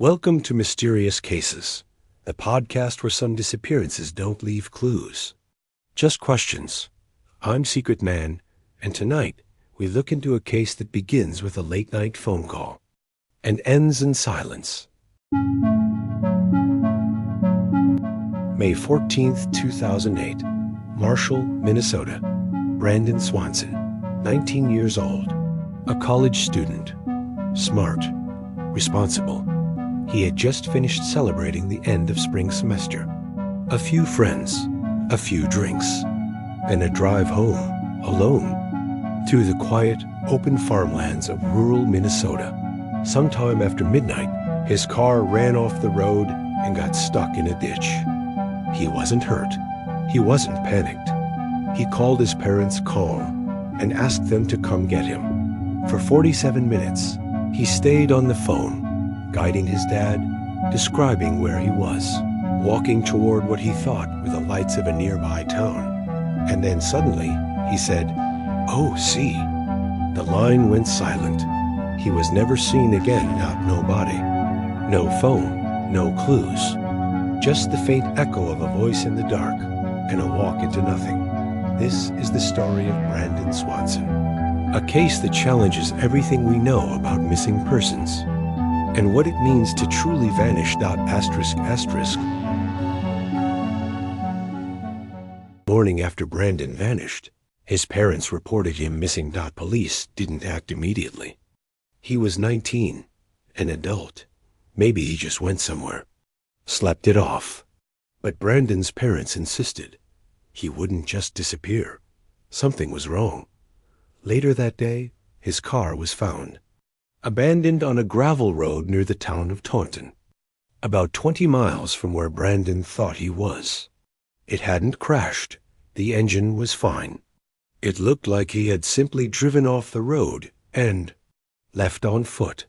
Welcome to Mysterious Cases, the podcast where some disappearances don't leave clues, just questions. I'm Secret Man, and tonight we look into a case that begins with a late-night phone call and ends in silence. May 14th, 2008, Marshall, Minnesota. Brandon Swanson, 19 years old, a college student, smart, responsible. He had just finished celebrating the end of spring semester. A few friends, a few drinks, and a drive home, alone, through the quiet, open farmlands of rural Minnesota. Sometime after midnight, his car ran off the road and got stuck in a ditch. He wasn't hurt. He wasn't panicked. He called his parents calm and asked them to come get him. For 47 minutes, he stayed on the phone, guiding his dad, describing where he was, walking toward what he thought were the lights of a nearby town. And then suddenly, he said, "Oh, see." The line went silent. He was never seen again, not no body. No phone, no clues. Just the faint echo of a voice in the dark and a walk into nothing. This is the story of Brandon Swanson, a case that challenges everything we know about missing persons and what it means to truly vanish. Morning after Brandon vanished, his parents reported him missing. Police didn't act immediately. He was 19, an adult. Maybe he just went somewhere, slept it off. But Brandon's parents insisted he wouldn't just disappear. Something was wrong. Later that day, his car was found, abandoned on a gravel road near the town of Taunton, about 20 miles from where Brandon thought he was. It hadn't crashed. The engine was fine. It looked like he had simply driven off the road and left on foot.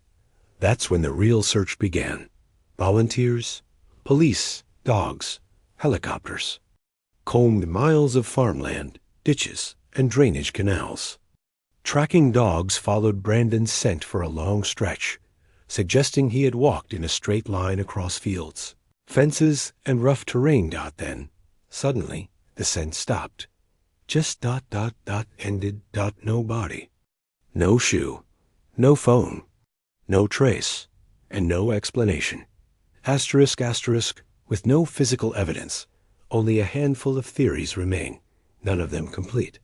That's when the real search began. Volunteers, police, dogs, helicopters combed miles of farmland, ditches, and drainage canals. Tracking dogs followed Brandon's scent for a long stretch, suggesting he had walked in a straight line across fields, fences, and rough terrain. Then, suddenly, the scent stopped. Just ... ended ... no body. No shoe, no phone, no trace, and no explanation. Asterisk, with no physical evidence. Only a handful of theories remain, none of them complete.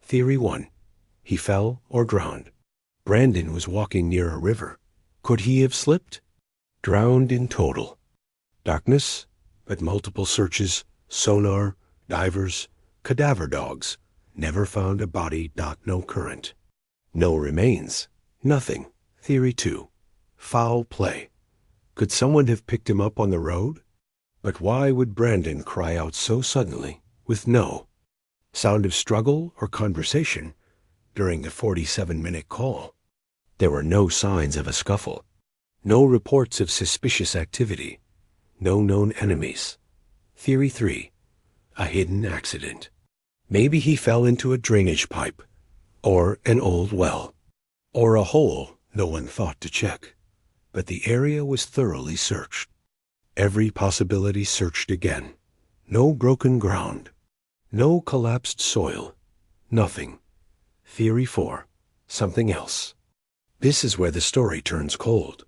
Theory 1. He fell or drowned. Brandon was walking near a river. Could he have slipped? Drowned in total. Darkness, but multiple searches, sonar, divers, cadaver dogs. Never found a body. No current. No remains. Nothing. Theory 2. Foul play. Could someone have picked him up on the road? But why would Brandon cry out so suddenly with no sound of struggle or conversation during the 47-minute call? There were no signs of a scuffle, no reports of suspicious activity, no known enemies. Theory 3. A hidden accident. Maybe he fell into a drainage pipe, or an old well, or a hole no one thought to check. But the area was thoroughly searched. Every possibility searched again. No broken ground. No collapsed soil. Nothing. Theory 4. Something else. This is where the story turns cold.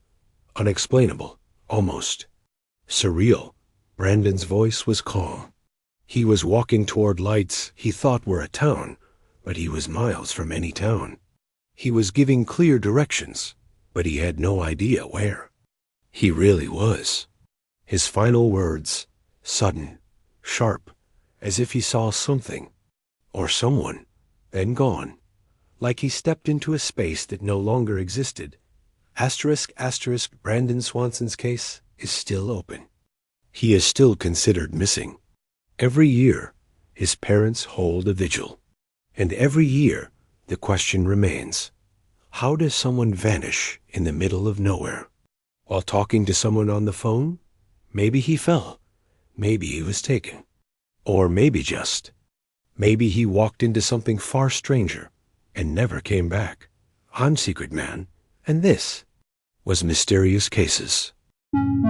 Unexplainable. Almost surreal. Brandon's voice was calm. He was walking toward lights he thought were a town, but he was miles from any town. He was giving clear directions, but he had no idea where. He really was. His final words, sudden, sharp, as if he saw something, or someone, then gone, like he stepped into a space that no longer existed. Asterisk, Brandon Swanson's case is still open. He is still considered missing. Every year, his parents hold a vigil. And every year, the question remains, how does someone vanish in the middle of nowhere? While talking to someone on the phone? Maybe he fell. Maybe he was taken. Or maybe he walked into something far stranger and never came back. I'm Secret Man, and this was Mysterious Cases. you.